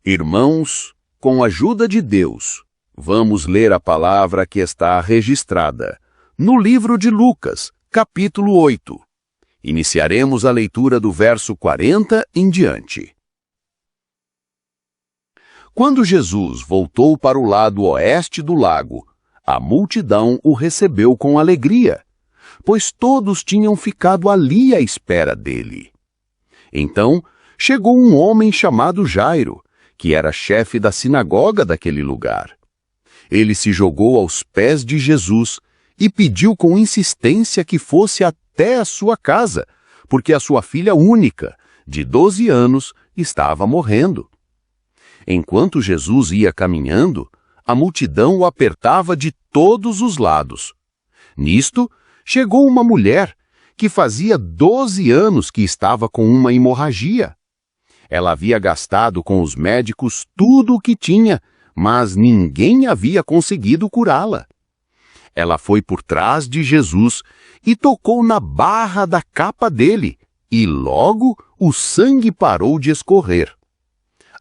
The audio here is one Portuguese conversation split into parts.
Irmãos, com a ajuda de Deus, vamos ler a palavra que está registrada no livro de Lucas, capítulo 8. Iniciaremos a leitura do verso 40 em diante. Quando Jesus voltou para o lado oeste do lago, a multidão o recebeu com alegria, pois todos tinham ficado ali à espera dele. Então, chegou um homem chamado Jairo, que era chefe da sinagoga daquele lugar. Ele se jogou aos pés de Jesus e pediu com insistência que fosse até a sua casa, porque a sua filha única, de 12 anos, estava morrendo. Enquanto Jesus ia caminhando, a multidão o apertava de todos os lados. Nisto, chegou uma mulher que fazia 12 anos que estava com uma hemorragia. Ela havia gastado com os médicos tudo o que tinha, mas ninguém havia conseguido curá-la. Ela foi por trás de Jesus e tocou na barra da capa dele, e logo o sangue parou de escorrer.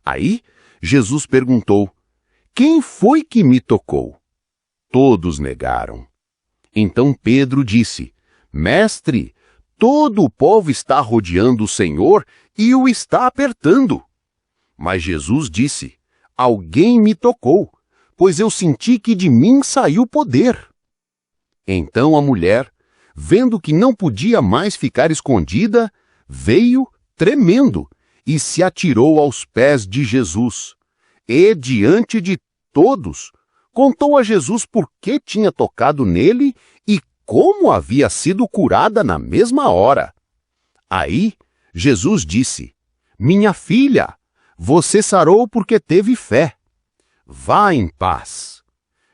Aí, Jesus perguntou: "Quem foi que me tocou?" Todos negaram. Então Pedro disse: "Mestre, todo o povo está rodeando o Senhor e o está apertando." Mas Jesus disse: "Alguém me tocou, pois eu senti que de mim saiu poder." Então a mulher, vendo que não podia mais ficar escondida, veio tremendo e se atirou aos pés de Jesus. E, diante de todos, contou a Jesus por que tinha tocado nele e como havia sido curada na mesma hora. Aí, Jesus disse: "Minha filha, você sarou porque teve fé. Vá em paz."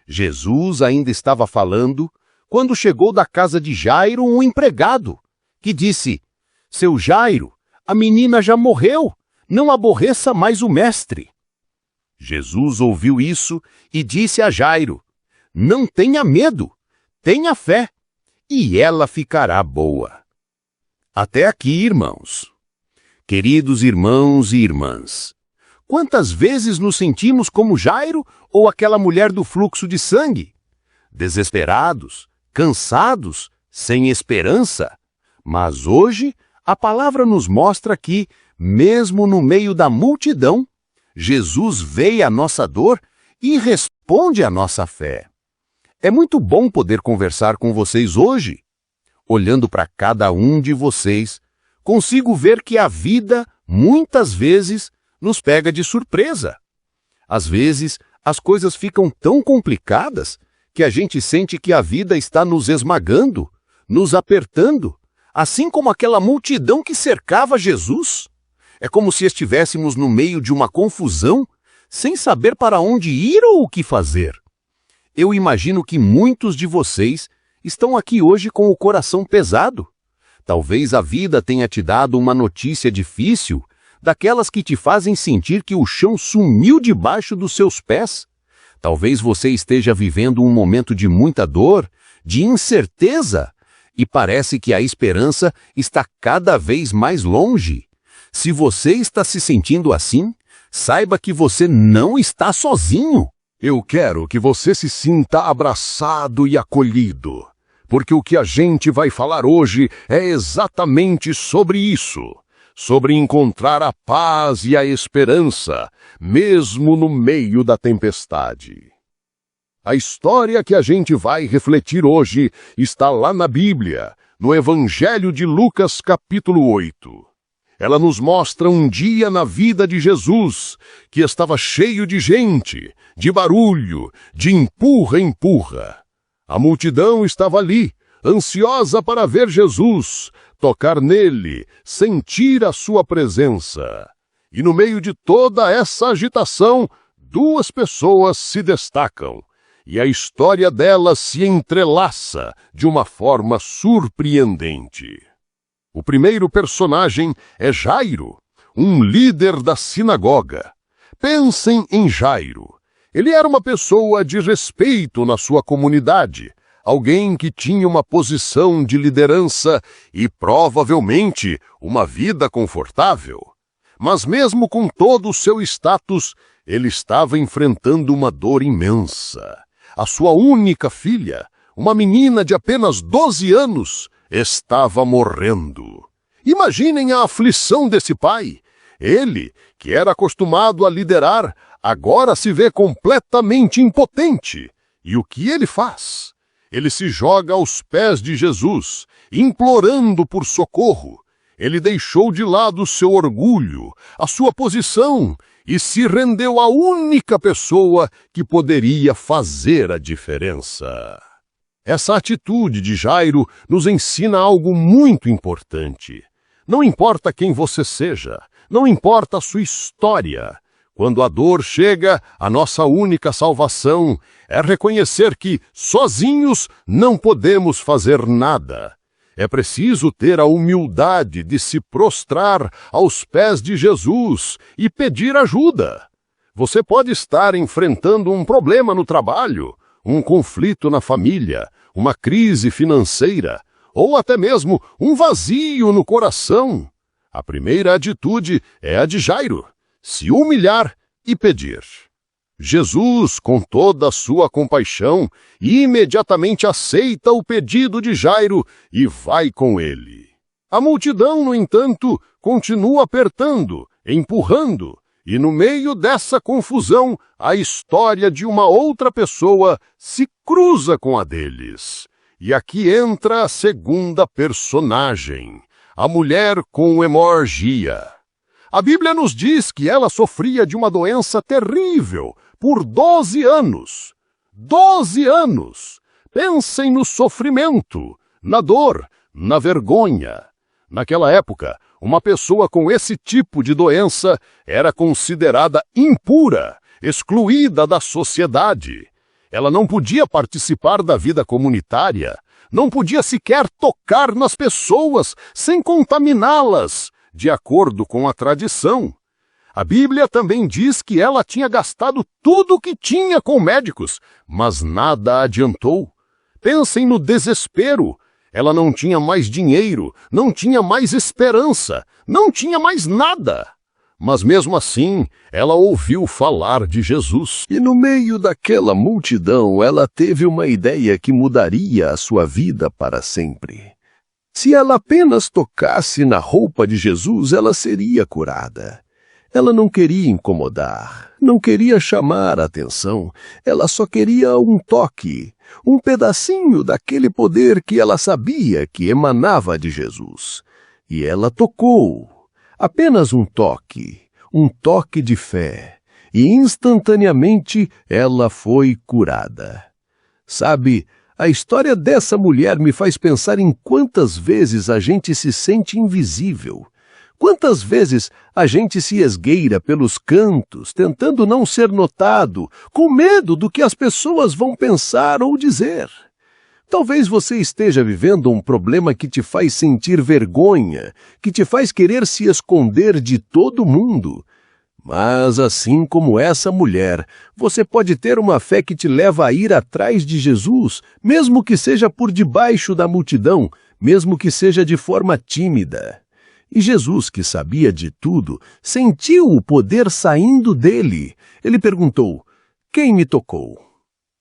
Jesus ainda estava falando quando chegou da casa de Jairo um empregado, que disse: "Seu Jairo, a menina já morreu, não aborreça mais o mestre." Jesus ouviu isso e disse a Jairo: "Não tenha medo, tenha fé, e ela ficará boa." Até aqui, irmãos. Queridos irmãos e irmãs, quantas vezes nos sentimos como Jairo ou aquela mulher do fluxo de sangue? Desesperados, cansados, sem esperança. Mas hoje, a palavra nos mostra que, mesmo no meio da multidão, Jesus vê a nossa dor e responde à nossa fé. É muito bom poder conversar com vocês hoje. Olhando para cada um de vocês, consigo ver que a vida, muitas vezes, nos pega de surpresa. Às vezes, as coisas ficam tão complicadas que a gente sente que a vida está nos esmagando, nos apertando, assim como aquela multidão que cercava Jesus. É como se estivéssemos no meio de uma confusão, sem saber para onde ir ou o que fazer. Eu imagino que muitos de vocês estão aqui hoje com o coração pesado. Talvez a vida tenha te dado uma notícia difícil, daquelas que te fazem sentir que o chão sumiu debaixo dos seus pés. Talvez você esteja vivendo um momento de muita dor, de incerteza, e parece que a esperança está cada vez mais longe. Se você está se sentindo assim, saiba que você não está sozinho. Eu quero que você se sinta abraçado e acolhido, porque o que a gente vai falar hoje é exatamente sobre isso, sobre encontrar a paz e a esperança, mesmo no meio da tempestade. A história que a gente vai refletir hoje está lá na Bíblia, no Evangelho de Lucas, capítulo 8. Ela nos mostra um dia na vida de Jesus, que estava cheio de gente, de barulho, de empurra-empurra. A multidão estava ali, ansiosa para ver Jesus, tocar nele, sentir a sua presença. E no meio de toda essa agitação, duas pessoas se destacam, e a história delas se entrelaça de uma forma surpreendente. O primeiro personagem é Jairo, um líder da sinagoga. Pensem em Jairo. Ele era uma pessoa de respeito na sua comunidade, alguém que tinha uma posição de liderança e, provavelmente, uma vida confortável. Mas mesmo com todo o seu status, ele estava enfrentando uma dor imensa. A sua única filha, uma menina de apenas 12 anos, estava morrendo. Imaginem a aflição desse pai. Ele, que era acostumado a liderar, agora se vê completamente impotente. E o que ele faz? Ele se joga aos pés de Jesus, implorando por socorro. Ele deixou de lado seu orgulho, a sua posição, e se rendeu à única pessoa que poderia fazer a diferença. Essa atitude de Jairo nos ensina algo muito importante. Não importa quem você seja, não importa a sua história. Quando a dor chega, a nossa única salvação é reconhecer que, sozinhos, não podemos fazer nada. É preciso ter a humildade de se prostrar aos pés de Jesus e pedir ajuda. Você pode estar enfrentando um problema no trabalho, um conflito na família, uma crise financeira, ou até mesmo um vazio no coração. A primeira atitude é a de Jairo: se humilhar e pedir. Jesus, com toda a sua compaixão, imediatamente aceita o pedido de Jairo e vai com ele. A multidão, no entanto, continua apertando, empurrando, e no meio dessa confusão, a história de uma outra pessoa se cruza com a deles. E aqui entra a segunda personagem, a mulher com hemorragia. A Bíblia nos diz que ela sofria de uma doença terrível por 12 anos. 12 anos! Pensem no sofrimento, na dor, na vergonha. Naquela época, uma pessoa com esse tipo de doença era considerada impura, excluída da sociedade. Ela não podia participar da vida comunitária, não podia sequer tocar nas pessoas sem contaminá-las, de acordo com a tradição. A Bíblia também diz que ela tinha gastado tudo o que tinha com médicos, mas nada adiantou. Pensem no desespero. Ela não tinha mais dinheiro, não tinha mais esperança, não tinha mais nada. Mas mesmo assim, ela ouviu falar de Jesus. E no meio daquela multidão, ela teve uma ideia que mudaria a sua vida para sempre. Se ela apenas tocasse na roupa de Jesus, ela seria curada. Ela não queria incomodar, não queria chamar a atenção, ela só queria um toque, um pedacinho daquele poder que ela sabia que emanava de Jesus. E ela tocou, apenas um toque de fé, e instantaneamente ela foi curada. Sabe, a história dessa mulher me faz pensar em quantas vezes a gente se sente invisível. Quantas vezes a gente se esgueira pelos cantos, tentando não ser notado, com medo do que as pessoas vão pensar ou dizer. Talvez você esteja vivendo um problema que te faz sentir vergonha, que te faz querer se esconder de todo mundo. Mas, assim como essa mulher, você pode ter uma fé que te leva a ir atrás de Jesus, mesmo que seja por debaixo da multidão, mesmo que seja de forma tímida. E Jesus, que sabia de tudo, sentiu o poder saindo dele. Ele perguntou: "Quem me tocou?"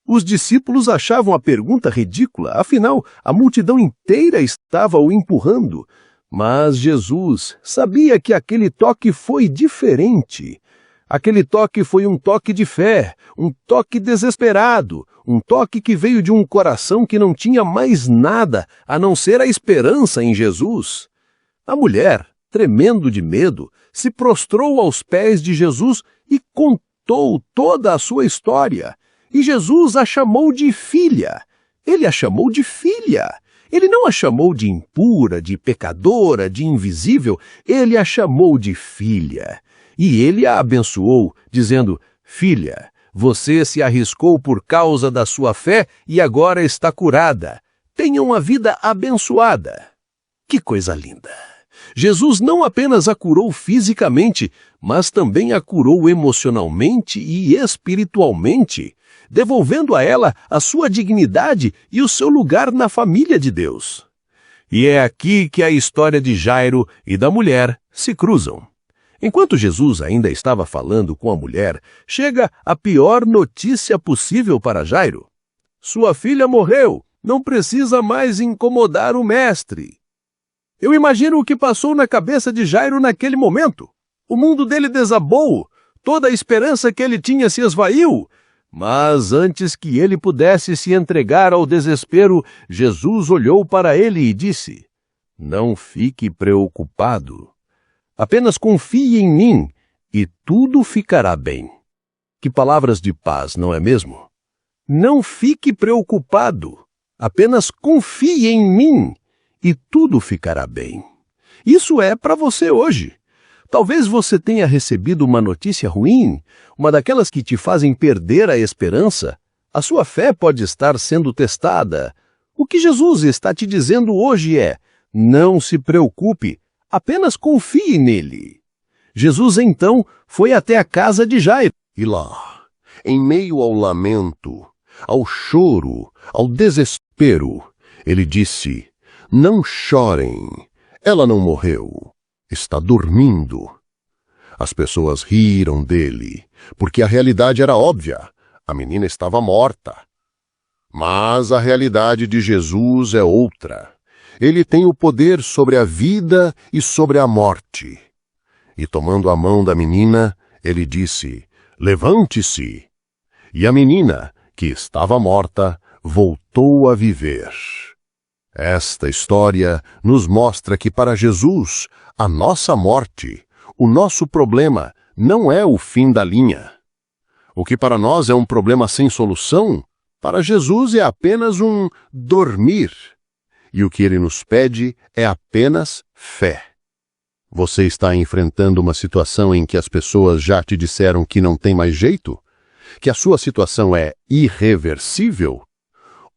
Os discípulos achavam a pergunta ridícula, afinal, a multidão inteira estava o empurrando. Mas Jesus sabia que aquele toque foi diferente. Aquele toque foi um toque de fé, um toque desesperado, um toque que veio de um coração que não tinha mais nada a não ser a esperança em Jesus. A mulher, tremendo de medo, se prostrou aos pés de Jesus e contou toda a sua história. E Jesus a chamou de filha. Ele a chamou de filha. Ele não a chamou de impura, de pecadora, de invisível. Ele a chamou de filha. E ele a abençoou, dizendo: "Filha, você se arriscou por causa da sua fé e agora está curada. Tenha uma vida abençoada." Que coisa linda! Jesus não apenas a curou fisicamente, mas também a curou emocionalmente e espiritualmente, devolvendo a ela a sua dignidade e o seu lugar na família de Deus. E é aqui que a história de Jairo e da mulher se cruzam. Enquanto Jesus ainda estava falando com a mulher, chega a pior notícia possível para Jairo. Sua filha morreu, não precisa mais incomodar o mestre. Eu imagino o que passou na cabeça de Jairo naquele momento. O mundo dele desabou, toda a esperança que ele tinha se esvaiu. Mas antes que ele pudesse se entregar ao desespero, Jesus olhou para ele e disse: Não fique preocupado. Apenas confie em mim e tudo ficará bem. Que palavras de paz, não é mesmo? Não fique preocupado. Apenas confie em mim e tudo ficará bem. Isso é para você hoje. Talvez você tenha recebido uma notícia ruim, uma daquelas que te fazem perder a esperança. A sua fé pode estar sendo testada. O que Jesus está te dizendo hoje é: não se preocupe, apenas confie nele. Jesus então foi até a casa de Jairo. E lá, em meio ao lamento, ao choro, ao desespero, ele disse: Não chorem, ela não morreu, está dormindo. As pessoas riram dele, porque a realidade era óbvia, a menina estava morta. Mas a realidade de Jesus é outra. Ele tem o poder sobre a vida e sobre a morte. E tomando a mão da menina, ele disse: Levante-se. E a menina, que estava morta, voltou a viver. Esta história nos mostra que para Jesus, a nossa morte, o nosso problema, não é o fim da linha. O que para nós é um problema sem solução, para Jesus é apenas um dormir. E o que ele nos pede é apenas fé. Você está enfrentando uma situação em que as pessoas já te disseram que não tem mais jeito? Que a sua situação é irreversível?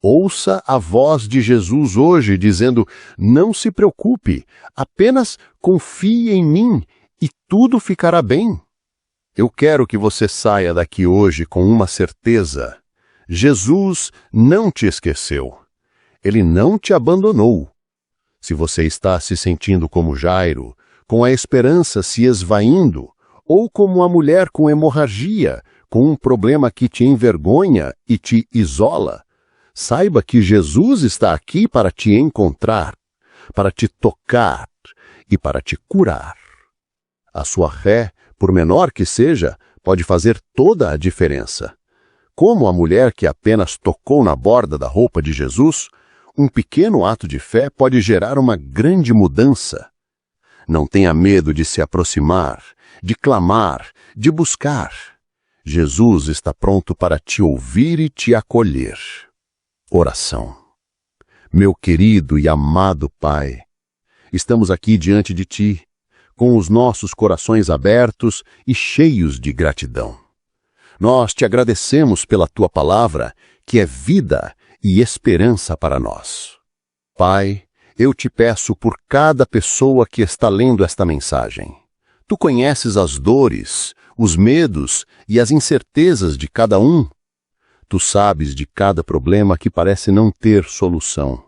Ouça a voz de Jesus hoje dizendo: Não se preocupe, apenas confie em mim e tudo ficará bem. Eu quero que você saia daqui hoje com uma certeza: Jesus não te esqueceu. Ele não te abandonou. Se você está se sentindo como Jairo, com a esperança se esvaindo, ou como a mulher com hemorragia, com um problema que te envergonha e te isola, saiba que Jesus está aqui para te encontrar, para te tocar e para te curar. A sua fé, por menor que seja, pode fazer toda a diferença. Como a mulher que apenas tocou na borda da roupa de Jesus, um pequeno ato de fé pode gerar uma grande mudança. Não tenha medo de se aproximar, de clamar, de buscar. Jesus está pronto para te ouvir e te acolher. Oração. Meu querido e amado Pai, estamos aqui diante de Ti, com os nossos corações abertos e cheios de gratidão. Nós te agradecemos pela Tua palavra, que é vida e esperança para nós. Pai, eu te peço por cada pessoa que está lendo esta mensagem. Tu conheces as dores, os medos e as incertezas de cada um. Tu sabes de cada problema que parece não ter solução.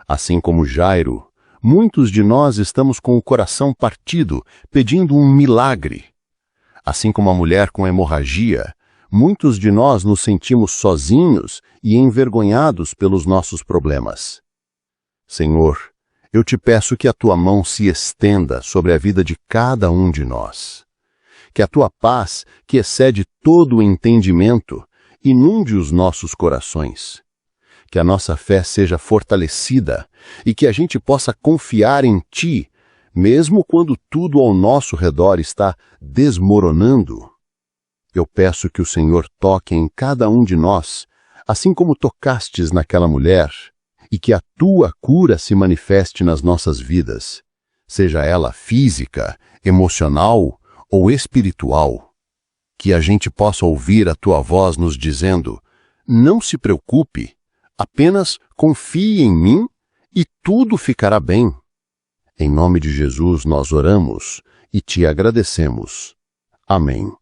Assim como Jairo, muitos de nós estamos com o coração partido, pedindo um milagre. Assim como a mulher com hemorragia, muitos de nós nos sentimos sozinhos e envergonhados pelos nossos problemas. Senhor, eu te peço que a tua mão se estenda sobre a vida de cada um de nós. Que a tua paz, que excede todo o entendimento, inunde os nossos corações. Que a nossa fé seja fortalecida e que a gente possa confiar em ti, mesmo quando tudo ao nosso redor está desmoronando. Eu peço que o Senhor toque em cada um de nós, assim como tocastes naquela mulher, e que a tua cura se manifeste nas nossas vidas, seja ela física, emocional ou espiritual. Que a gente possa ouvir a tua voz nos dizendo: não se preocupe, apenas confie em mim e tudo ficará bem. Em nome de Jesus nós oramos e te agradecemos. Amém.